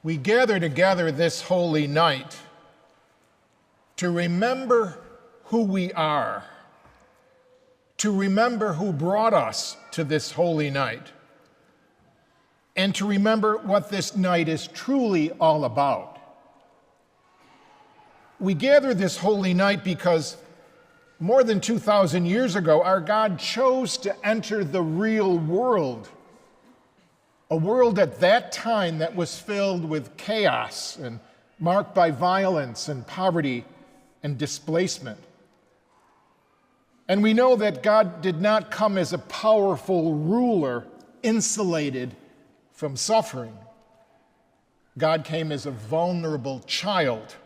We gather together this holy night to remember who we are, to remember who brought us to this holy night, and to remember what this night is truly all about. We gather this holy night because more than 2,000 years ago, our God chose to enter the real world, a world at that time that was filled with chaos and marked by violence and poverty and displacement. And we know that God did not come as a powerful ruler insulated from suffering. God came as a vulnerable child.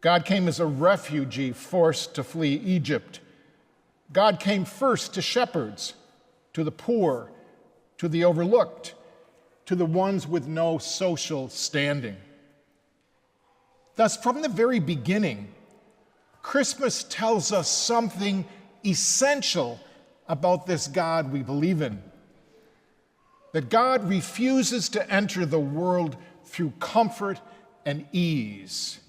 God came as a refugee forced to flee Egypt. God came first to shepherds, to the poor, to the overlooked, to the ones with no social standing. Thus, from the very beginning, Christmas tells us something essential about this God we believe in. That God refuses to enter the world through comfort and ease.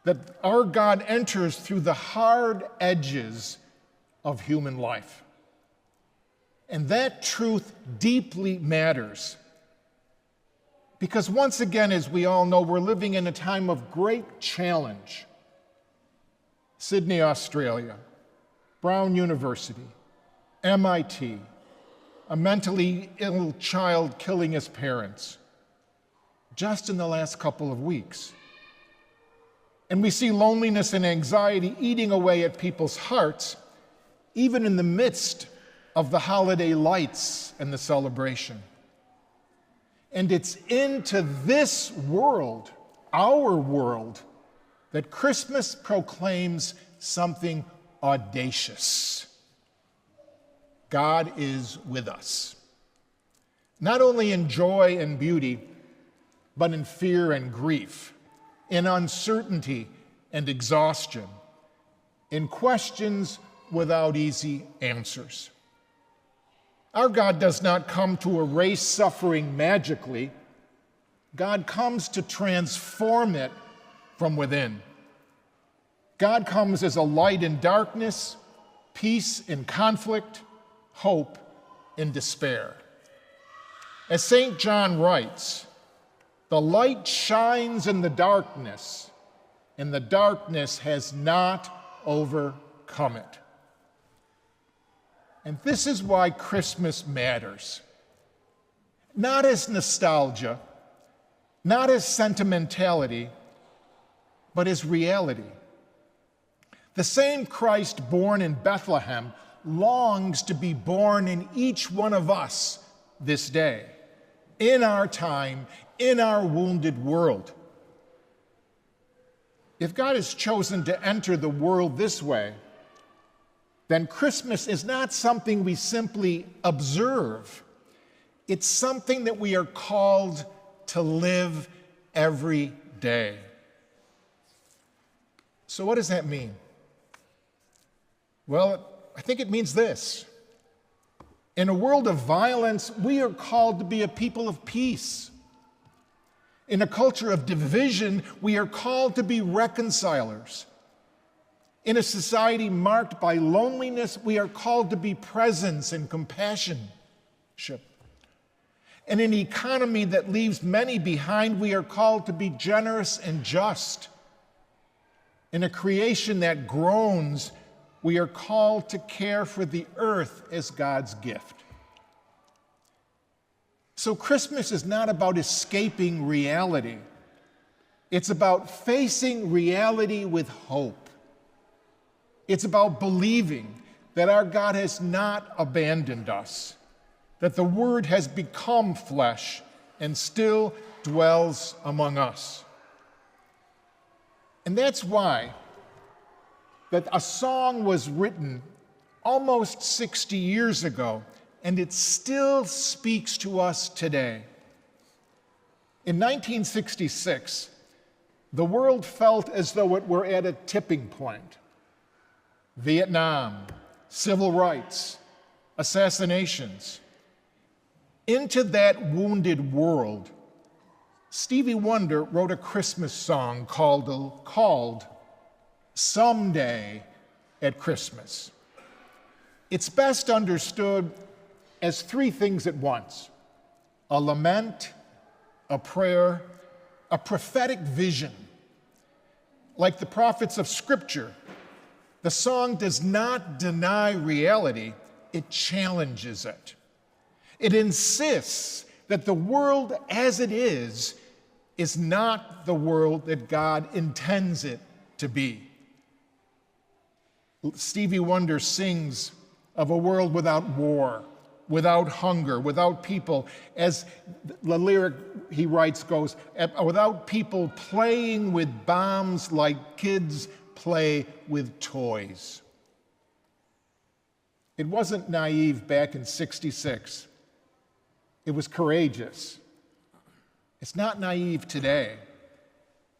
That our God enters through the hard edges of human life. And that truth deeply matters. Because once again, as we all know, we're living in a time of great challenge. Sydney, Australia, Brown University, MIT, a mentally ill child killing his parents, just in the last couple of weeks. And we see loneliness and anxiety eating away at people's hearts, even in the midst of the holiday lights and the celebration. And it's into this world, our world, that Christmas proclaims something audacious. God is with us, not only in joy and beauty, but in fear and grief, in uncertainty and exhaustion, in questions without easy answers. Our God does not come to erase suffering magically. God comes to transform it from within. God comes as a light in darkness, peace in conflict, hope in despair. As St. John writes, "The light shines in the darkness, and the darkness has not overcome it." And this is why Christmas matters. Not as nostalgia, not as sentimentality, but as reality. The same Christ born in Bethlehem longs to be born in each one of us this day, in our time, in our wounded world. If God has chosen to enter the world this way, then Christmas is not something we simply observe. It's something that we are called to live every day. So what does that mean? Well, I think it means this. In a world of violence, we are called to be a people of peace. In a culture of division, we are called to be reconcilers. In a society marked by loneliness, we are called to be presence and compassion. In an economy that leaves many behind, we are called to be generous and just. In a creation that groans, we are called to care for the earth as God's gift. So Christmas is not about escaping reality. It's about facing reality with hope. It's about believing that our God has not abandoned us, that the Word has become flesh and still dwells among us. And that's why that a song was written almost 60 years ago, and it still speaks to us today. In 1966, the world felt as though it were at a tipping point. Vietnam, civil rights, assassinations. Into that wounded world, Stevie Wonder wrote a Christmas song called Someday at Christmas. It's best understood as three things at once: a lament, a prayer, a prophetic vision. Like the prophets of Scripture, the song does not deny reality, it challenges it. It insists that the world as it is not the world that God intends it to be. Stevie Wonder sings of a world without war, without hunger, without people, as the lyric he writes goes, without people playing with bombs like kids play with toys. It wasn't naive back in '66. It was courageous. It's not naive today.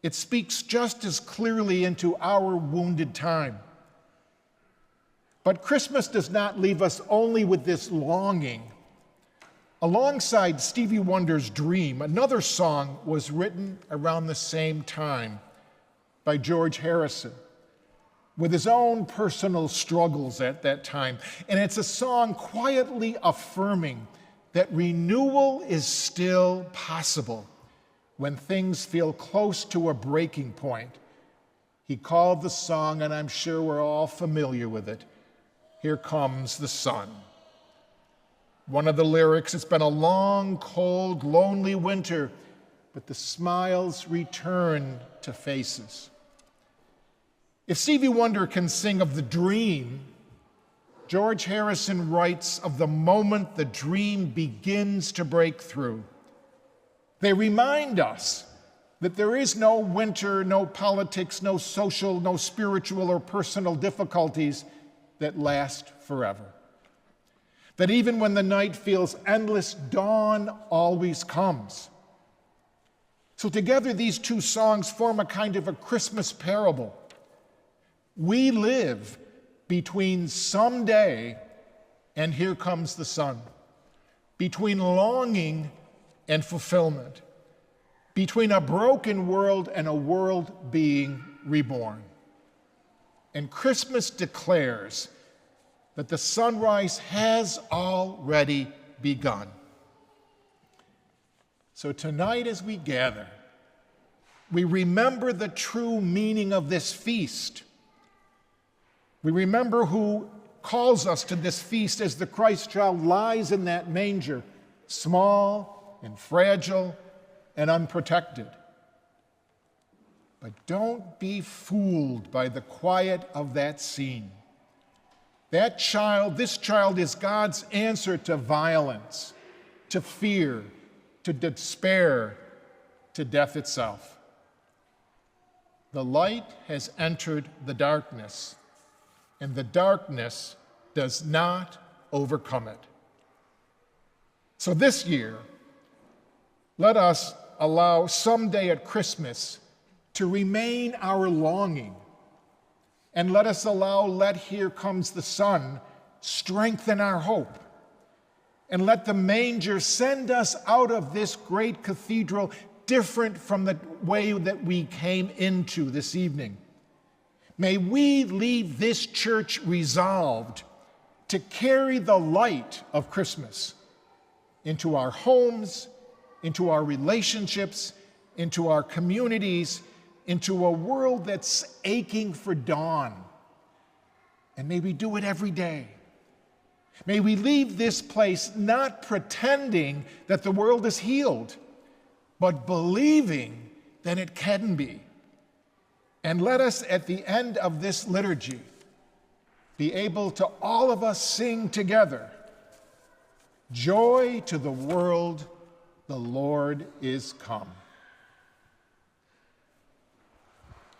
It speaks just as clearly into our wounded time. But Christmas does not leave us only with this longing. Alongside Stevie Wonder's Dream, another song was written around the same time by George Harrison, with his own personal struggles at that time. And it's a song quietly affirming that renewal is still possible when things feel close to a breaking point. He called the song, and I'm sure we're all familiar with it, Here Comes the Sun. One of the lyrics, it's been a long, cold, lonely winter, but the smiles return to faces. If Stevie Wonder can sing of the dream, George Harrison writes of the moment the dream begins to break through. They remind us that there is no winter, no politics, no social, no spiritual or personal difficulties that last forever. That even when the night feels endless, dawn always comes. So together, these two songs form a kind of a Christmas parable. We live between someday and here comes the sun, between longing and fulfillment, between a broken world and a world being reborn. And Christmas declares that the sunrise has already begun. So tonight as we gather, we remember the true meaning of this feast. We remember who calls us to this feast as the Christ child lies in that manger, small and fragile and unprotected. But don't be fooled by the quiet of that scene. This child is God's answer to violence, to fear, to despair, to death itself. The light has entered the darkness, and the darkness does not overcome it. So this year, let us allow someday at Christmas to remain our longing, and let us allow Let Here Comes the Sun strengthen our hope, and let the manger send us out of this great cathedral different from the way that we came into this evening. May we leave this church resolved to carry the light of Christmas into our homes, into our relationships, into our communities, into a world that's aching for dawn. And may we do it every day. May we leave this place not pretending that the world is healed, but believing that it can be. And let us, at the end of this liturgy, be able to all of us sing together, "Joy to the world, the Lord is come."